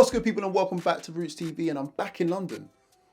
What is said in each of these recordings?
What's good, people, and welcome back to Rootz TV, and I'm back in London.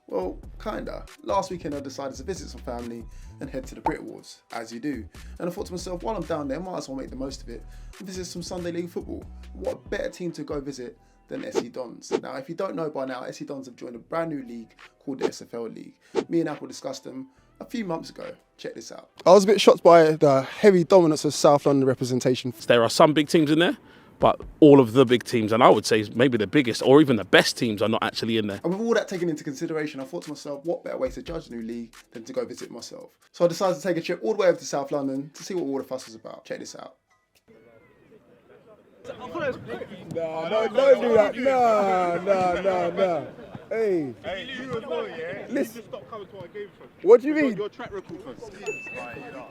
Well, kinda. Last weekend I decided to visit some family and head to the Brit Awards, as you do. And I thought to myself, while I'm down there, I might as well make the most of it and visit some Sunday League football. What better team to go visit than SE Dons? Now, if you don't know by now, SE Dons have joined a brand new league called the SFL League. Me and Apple discussed them a few months ago. Check this out. I was a bit shocked by the heavy dominance of South London representation. There are some big teams in there, but all of the big teams, and I would say maybe the biggest or even the best teams, are not actually in there. And with all that taken into consideration, I thought to myself, what better way to judge the new league than to go visit myself? So I decided to take a trip all the way over to South London to see what all the fuss was about. Check this out. No, don't do that. No. Hey, listen. What do you mean? Your track record first.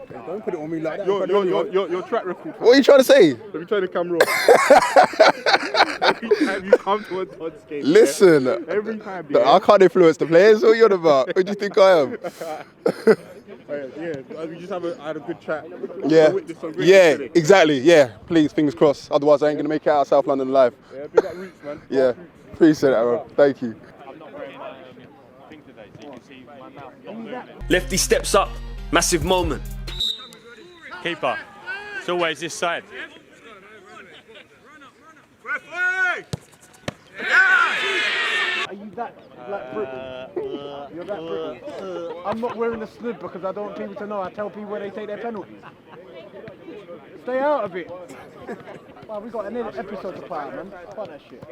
Don't put it on me like that. Your track record first. What are you trying to say? Let me turn the camera off. Every time you come to a Dodds game. Listen, Every time. I can't influence the players. What are you on about? Who do you think I am? Yeah, we just had a good chat. Yeah, exactly. Yeah, please, fingers crossed. Otherwise, I ain't gonna make it out of South London alive. Yeah, big up Rootz, man. Yeah, appreciate that, bro. Thank you. I'm not wearing thing today, so you can see my mouth not moving. Lefty steps up, massive moment. Keeper, it's always this side. Are you that like Britain? You're that Britain. I'm not wearing a snib because I don't want people to know. I tell people where they take their penalties. Stay out of it. Well, we got an episode to play out, man. Fuck that shit.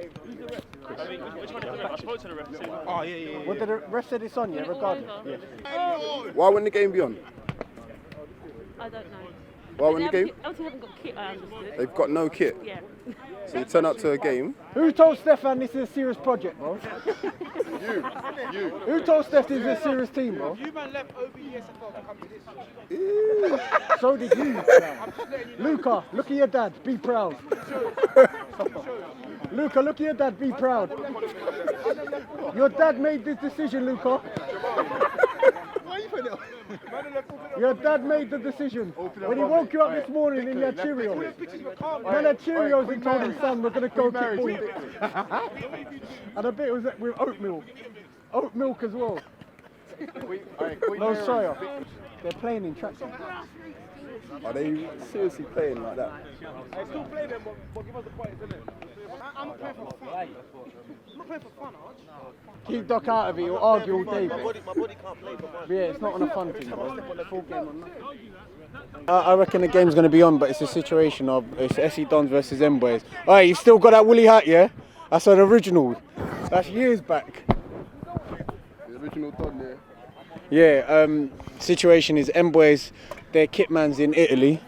I spoke to the ref. Oh, yeah. What did the ref said it's on, yeah, regardless? Yeah. Why wouldn't the game be on? I don't know. Why wouldn't the game? Obviously haven't got kit, I understood. They've got no kit. Yeah. So you turn up to a game. Who told Stefan this is a serious project, bro? You. Who told Steph this is a serious team, bro? You man left OBESFL to come to this. So did you. Luca, look at your dad. Be proud. Luca, look at your dad. Be proud. Your dad made this decision, Luca. Why are you putting it on? Your dad made the decision. When he woke you up this morning and you had Cheerios. Man had Cheerios and told his son we're going to go kick ball. And a bit was with oatmeal. Oat milk as well. No soya. They're playing in traction. Are they seriously playing like that? I still play them, but give us the points, innit? I'm not playing for fun. I'm not playing for fun, aren't you? Keep Doc out of it, you'll argue all day. My body can't play for fun. Yeah, it's not on a fun thing, bro. Full game on that. I reckon the game's going to be on, but it's a situation of it's SE Dons versus M Boys. Alright, you still got that woolly hat, yeah? That's an original. That's years back. The original Don there. Yeah, situation is M Boys, their kit man's in Italy,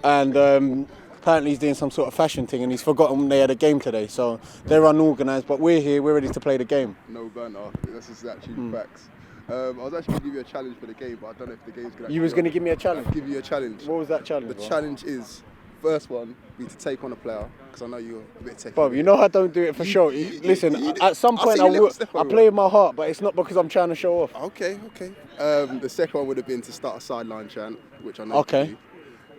and apparently he's doing some sort of fashion thing, and he's forgotten they had a game today. So they're unorganised, but we're here, we're ready to play the game. No banter. This is actually facts. I was actually going to give you a challenge for the game, but I don't know if the game's going to. You was going to give me a challenge? Give you a challenge. What was that challenge? The challenge is, first one, be to take on a player, because I know you're a bit techy. Bob, you know I don't do it for show. Listen, at some point I play with my heart, but it's not because I'm trying to show off. Okay. The second one would have been to start a sideline chant, which I know you can do.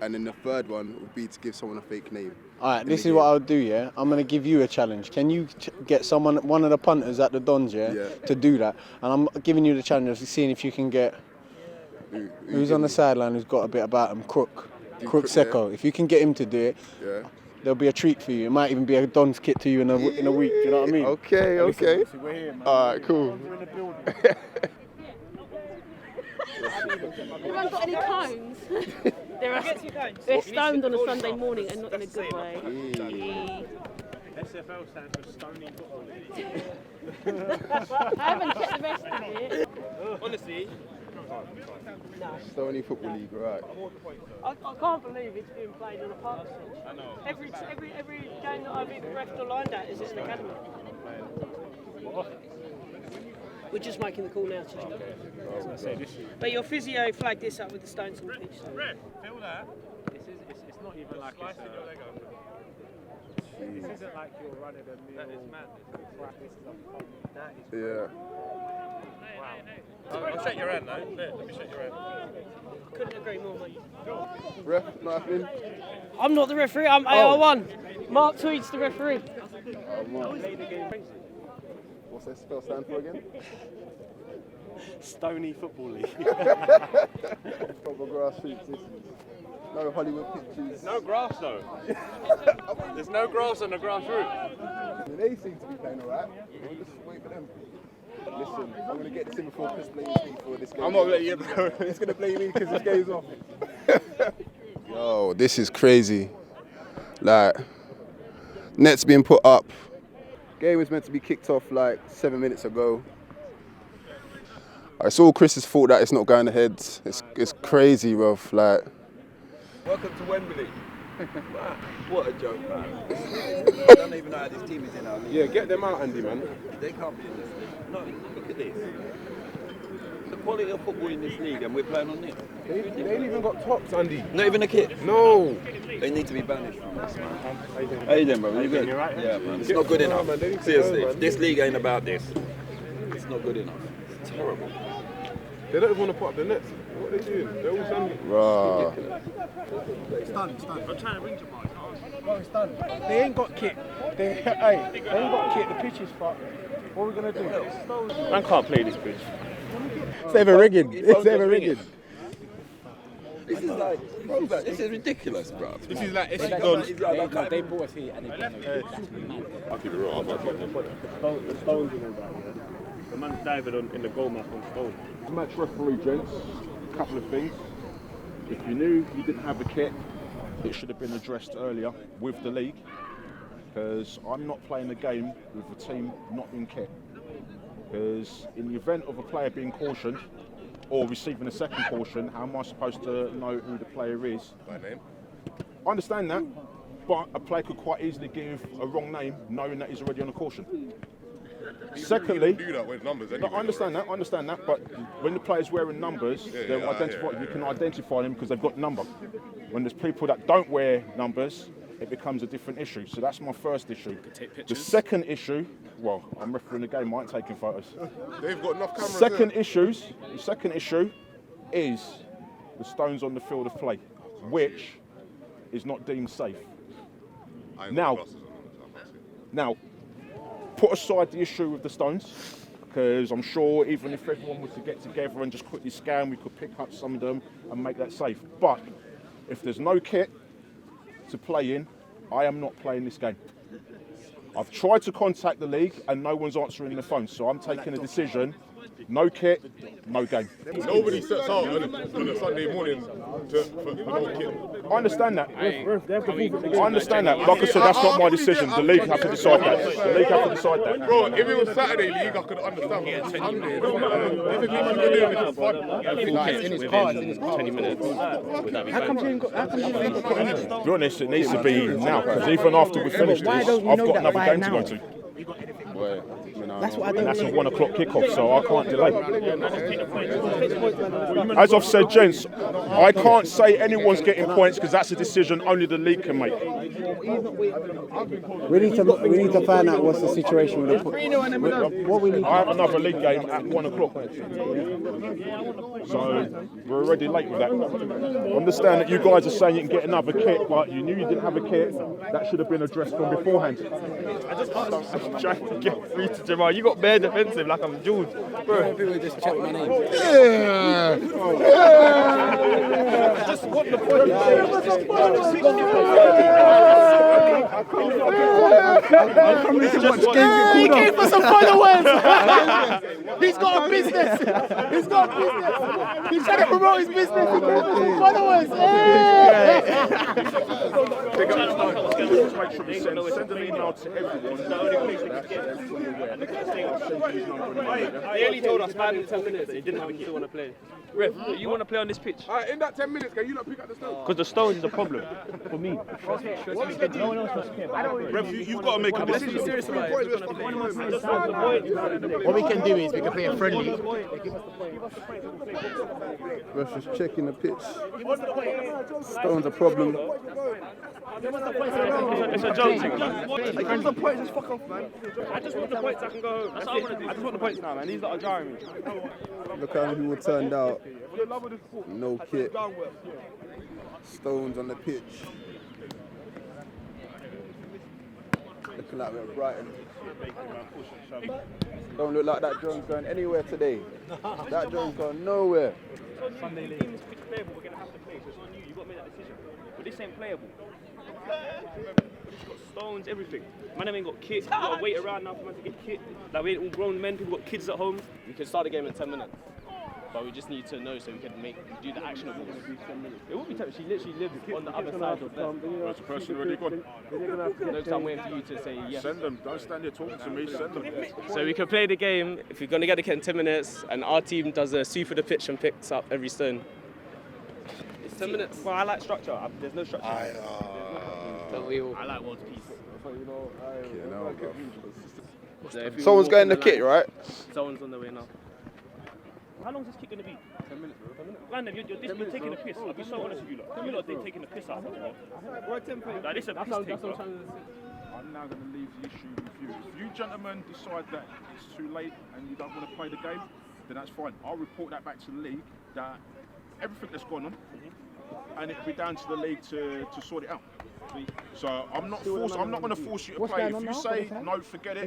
And then the third one would be to give someone a fake name. Alright, this is what I'll do, yeah? I'm going to give you a challenge. Can you get one of the punters at the Dons, to do that? And I'm giving you the challenge of seeing if you can get... Who's on the sideline who's got a bit about him? Crook Secco. If you can get him to do it, there'll be a treat for you. It might even be a Dons kit to you in a week, do you know what I mean? Okay. Listen, we're here, man. Alright, cool. You haven't got any cones? They're stoned on a Sunday morning and not in a good way. SFL stands for Stony Football I haven't checked the rest of it. Honestly, Stony Football League, right. I can't believe it's being played in a park. I know. Every game that I've either refed or lined at is in an academy. We're just making the call now. But your physio flagged this up with the stones and pitch. Ref, feel that? It's not even like it's this isn't like you're running a meal. That is mad. That is I'll shake your hand though. Let me shake your hand. Couldn't agree more, mate. Ref, nothing. I'm not the referee, I'm AR1. Mark Tweed's the referee. What's that spell stand for again? Stony Football League. Proper grassroots. No Hollywood pictures. No grass though. There's no grass on the grassroots. They seem to be playing alright. We'll just wait for them. Listen, I'm going to get this in before Chris blames me for this game. I'm not letting you know. He's going to blame me because this game's off. Yo, this is crazy. Like, net's being put up. Game was meant to be kicked off like 7 minutes ago. It's all Chris's fault that it's not going ahead. It's crazy, bruv. Like, welcome to Wembley. What a joke, man. I don't even know how this team is in our league. Yeah, get them out, Andy, man. They can't be in this league. No, look at this. The quality of football in this league, and we're playing on this. They ain't even got tops, Andy. Not even a kit. No. They need to be banished from this, man. How you doing, bro? You good? Right? Yeah, man. It's not good enough. Seriously, this league ain't about this. It's not good enough. It's terrible. They don't even want to put up the nets. What are they doing? They're all standing. bruh. It's done. I'm trying to ring Jamal. No, it's done. They ain't got kit. They ain't got kit. The pitch is fucked. What are we going to do? Man can't play this pitch. It's ever rigging. It's ever rigging. This is like, bro, this is ridiculous, bro. This is like, it's They brought us here and they done it. I'll keep it real. The stones and all that, yeah. The man's diving in the goal map on stone. Match referee, gents. A couple of things. If you knew you didn't have a kit, it should have been addressed earlier with the league. Because I'm not playing a game with a team not in kit. Because in the event of a player being cautioned or receiving a second caution, how am I supposed to know who the player is? By name. I understand that, but a player could quite easily give a wrong name knowing that he's already on a caution. Secondly, do that with numbers anyway, I understand that, but when the player's wearing numbers, you can identify them because they've got number. When there's people that don't wear numbers, it becomes a different issue. So that's my first issue. The second issue, well, I'm refereeing the game, I ain't taking photos. They've got enough cameras. The second issue is the stones on the field of play, which is not deemed safe. Now, put aside the issue with the stones, because I'm sure even if everyone was to get together and just quickly scan, we could pick up some of them and make that safe. But if there's no kit to play in, I am not playing this game. I've tried to contact the league and no one's answering the phone, so I'm taking a decision. No kit, no game. Nobody sets out on a Sunday morning for no kit. I understand that. I understand that. Like I said, that's not my decision. The league have to decide that. The league have to decide that. Bro, if it was Saturday league, I could understand. But Sunday, In his car. 20 minutes. How come you ain't got it? To be honest, it needs to be now, because even after we finish this, I've got another game to go to. That's what I And don't that's a 1 o'clock kickoff, so I can't delay. As I've said, gents, I can't say anyone's getting points because that's a decision only the league can make. We need to find out what's the situation with the what we need. I have another league game at 1 o'clock. So we're already late with that. I understand that you guys are saying you can get another kit, but you knew you didn't have a kit. That should have been addressed from beforehand. I'm trying to get free to Jamal. You got bare defensive like I'm George. Bro, people just check my name. Just what the point? He came for some followers. He's got a business. He's trying to promote his business. He came for some followers. Send an email to everyone. He only told us 5 to 10 minutes that he didn't have a kit to play. Ref, you want to play on this pitch? In that 10 minutes, can you not pick up the stones? Because the stones is a problem for me. No one else was scared. Ref, you've got to make a decision. Let's be serious about it. What we can do is we can play a friendly. Ref's just checking the pitch. Stone's a problem. It's a joke thing, man. Give us the points, just fuck off, man. I just want the points, I can go home. That's all I want to do. I just want the points now, man. These lot are jarring me. Look how many people turned out. No kit. Stones on the pitch. The Looking like we're at Brighton. Don't look like that Jones going anywhere today. That Jones going nowhere. Sunday league. Team is playable, we're going to have to play, so it's on you. You've got to make that decision. But this ain't playable. It's got stones, everything. Man, ain't got kit. We've got to wait around now for man to get kit. Like, we ain't all grown men, people got kids at home. We can start the game in 10 minutes. But we just need to know so we can do the actionables. It will be 10 minutes. She literally lives on the other side of them. That's the person already gone. No, I'm waiting for you to say yes. Send them. Don't stand there talking to me. Send them. So we can play the game if we're going to get the kit in 10 minutes and our team does a sweep of the pitch and picks up every stone. It's 10 minutes. Well, I like structure. There's no structure. I like world peace. Someone's going the kit, right? Someone's on the way now. How long is this kick going to be? 10 minutes, bro. 10 minutes. Man, you're taking a piss. I'll be so honest with you lot. You lot are taking a piss out of us, bro. Like, this is a piss take, bro. I'm now going to leave the issue with you. If you gentlemen decide that it's too late and you don't want to play the game, then that's fine. I'll report that back to the league, that everything that's gone on, and it'll be down to the league to sort it out. So I'm not going to force you to play. If you say no, forget it.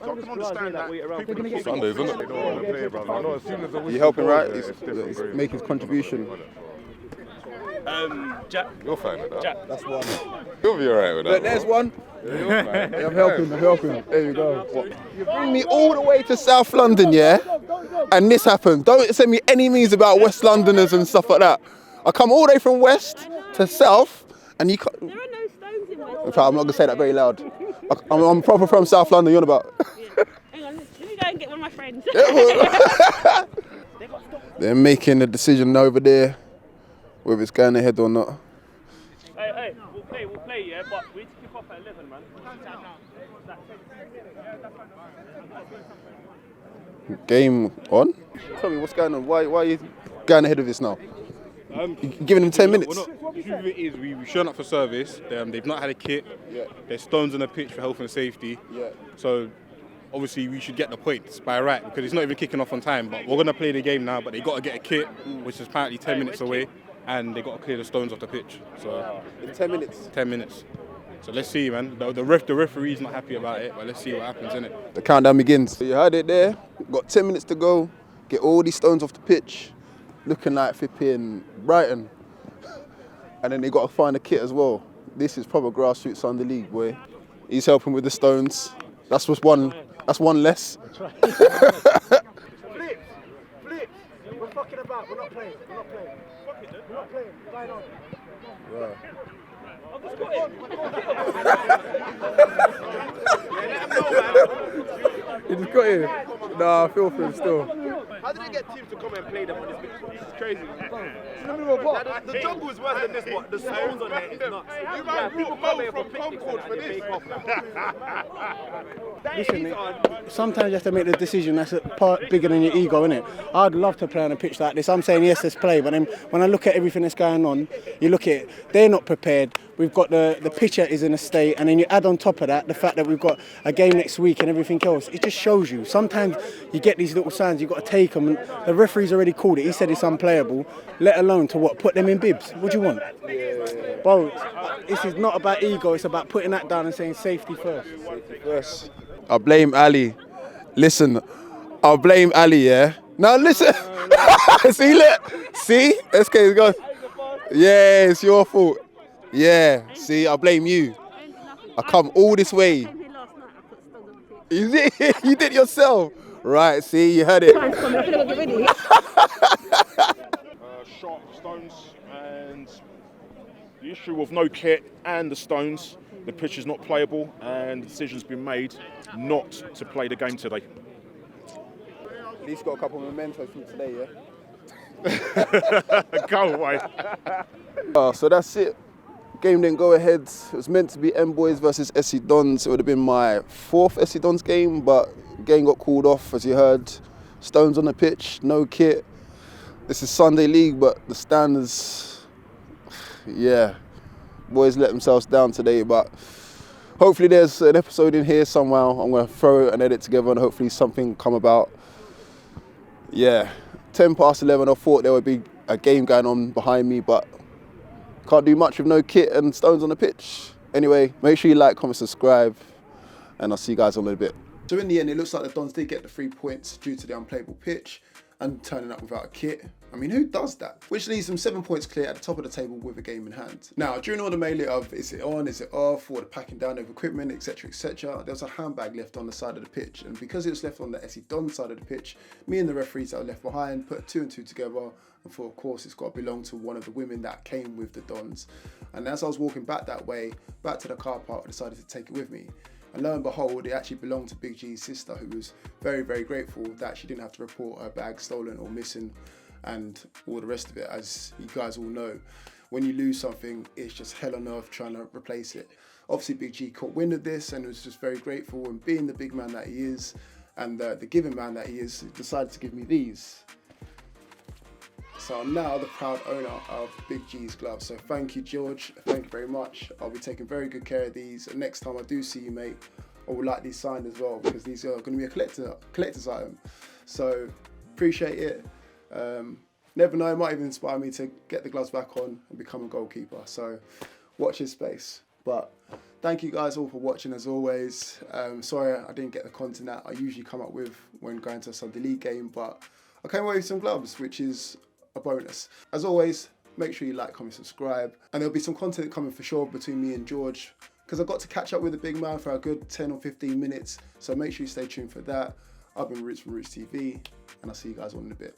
So I can understand that. Sundays, isn't it? They don't want to play, bro. I know as soon as the You're helping, right? He's making his contribution. Jack. You're fine with that. Jack. That's one. You'll be alright with that. Look, there's one. Yeah, I'm helping. There you go. You bring me all the way to South London, yeah? And this happened. Don't send me any news about West Londoners and stuff like that. I come all the way from West to South, and you can't. There are no stones in West. In fact, I'm not going to say that very loud. I'm proper from South London, you're on about. Yeah. Hang on, let me go and get one of my friends. They're making a decision over there, whether it's going ahead or not. Hey, we'll play, yeah, but we need to kick off at 11, man. Game on? Tell me what's going on. Why are you going ahead of this now? Giving them 10 minutes. The truth of it is, we've shown up for service. They've not had a kit. Yeah. There's stones on the pitch for health and safety. Yeah. So obviously we should get the points by right because it's not even kicking off on time. But we're going to play the game now, but they got to get a kit, which is apparently 10 minutes away, and they got to clear the stones off the pitch. So in 10 minutes? 10 minutes. So let's see, man. The referee's not happy about it, but let's see what happens, innit? The countdown begins. So you heard it there. Got 10 minutes to go. Get all these stones off the pitch. Looking like flipping Brighton. And then they got to find a kit as well. This is proper grassroots Sunday league, boy. He's helping with the stones. That's one less. Flip. We're fucking about. We're not playing. We're not playing. We're not playing. We're going on. Right. You just got in. Nah, I feel for him still. How did they get teams to come and play them on this pitch? This is crazy. The jungle is worse than this one. The stones on it is nuts. People come here for picnics and they bake off. Listen, sometimes you have to make the decision that's a part bigger than your ego, innit? I'd love to play on a pitch like this. I'm saying yes, let's play, but then when I look at everything that's going on, you look at it, they're not prepared. We've got the pitcher is in a state, and then you add on top of that the fact that we've got a game next week and everything else. It just shows you. Sometimes you get these little signs, you've got to take them. And the referee's already called it. He said it's unplayable, let alone to what? Put them in bibs. What do you want? Bro, this is not about ego. It's about putting that down and saying safety first. Safety first. I blame Ali. Listen, I'll blame Ali, yeah? Now listen. See, SK's gone. Yeah, it's your fault. Yeah, see, I blame you. I come all this way. You did yourself. Right, see, you heard it. Sharp stones, and the issue of no kit and the stones, the pitch is not playable, and the decision's been made not to play the game today. At least got a couple of mementos from today, yeah? Go away. So that's it. Game didn't go ahead. It was meant to be M Boys versus SC Dons. It would have been my fourth SC Dons game, but game got called off, as you heard. Stones on the pitch, no kit. This is Sunday League, but the standards, yeah, boys let themselves down today, but hopefully there's an episode in here somewhere. I'm going to throw an edit together and hopefully something come about. Yeah, 10 past 11, I thought there would be a game going on behind me, but can't do much with no kit and stones on the pitch. Anyway, make sure you like, comment, subscribe. and I'll see you guys all in a bit. So in the end, it looks like the Dons did get the 3 points due to the unplayable pitch and turning up without a kit. I mean, who does that? Which leaves them 7 points clear at the top of the table with a game in hand. Now, during all the melee of is it on, is it off, or the packing down of equipment, etc, etc, there was a handbag left on the side of the pitch, and because it was left on the SC Don side of the pitch, me and the referees that were left behind put 2 and 2 together and thought, of course, it's got to belong to one of the women that came with the Dons. And as I was walking back that way, back to the car park, I decided to take it with me. And lo and behold, it actually belonged to Big G's sister, who was very, very grateful that she didn't have to report her bag stolen or missing and all the rest of it. As you guys all know, when you lose something, it's just hell on earth trying to replace it. Obviously, Big G caught wind of this and was just very grateful, and being the big man that he is and the giving man that he is, decided to give me these. So I'm now the proud owner of Big G's gloves. So thank you, George. Thank you very much. I'll be taking very good care of these. And next time I do see you, mate, I would like these signed as well, because these are going to be a collector's item. So appreciate it. Never know, it might even inspire me to get the gloves back on and become a goalkeeper. So watch his space. But thank you guys all for watching as always. Sorry I didn't get the content that I usually come up with when going to a Sunday League game, but I came away with some gloves, which is a bonus. As always, make sure you like, comment, subscribe, and there'll be some content coming for sure between me and George, because I got to catch up with the big man for a good 10 or 15 minutes, so make sure you stay tuned for that. I've been Rootz from Rootz TV, and I'll see you guys all in a bit.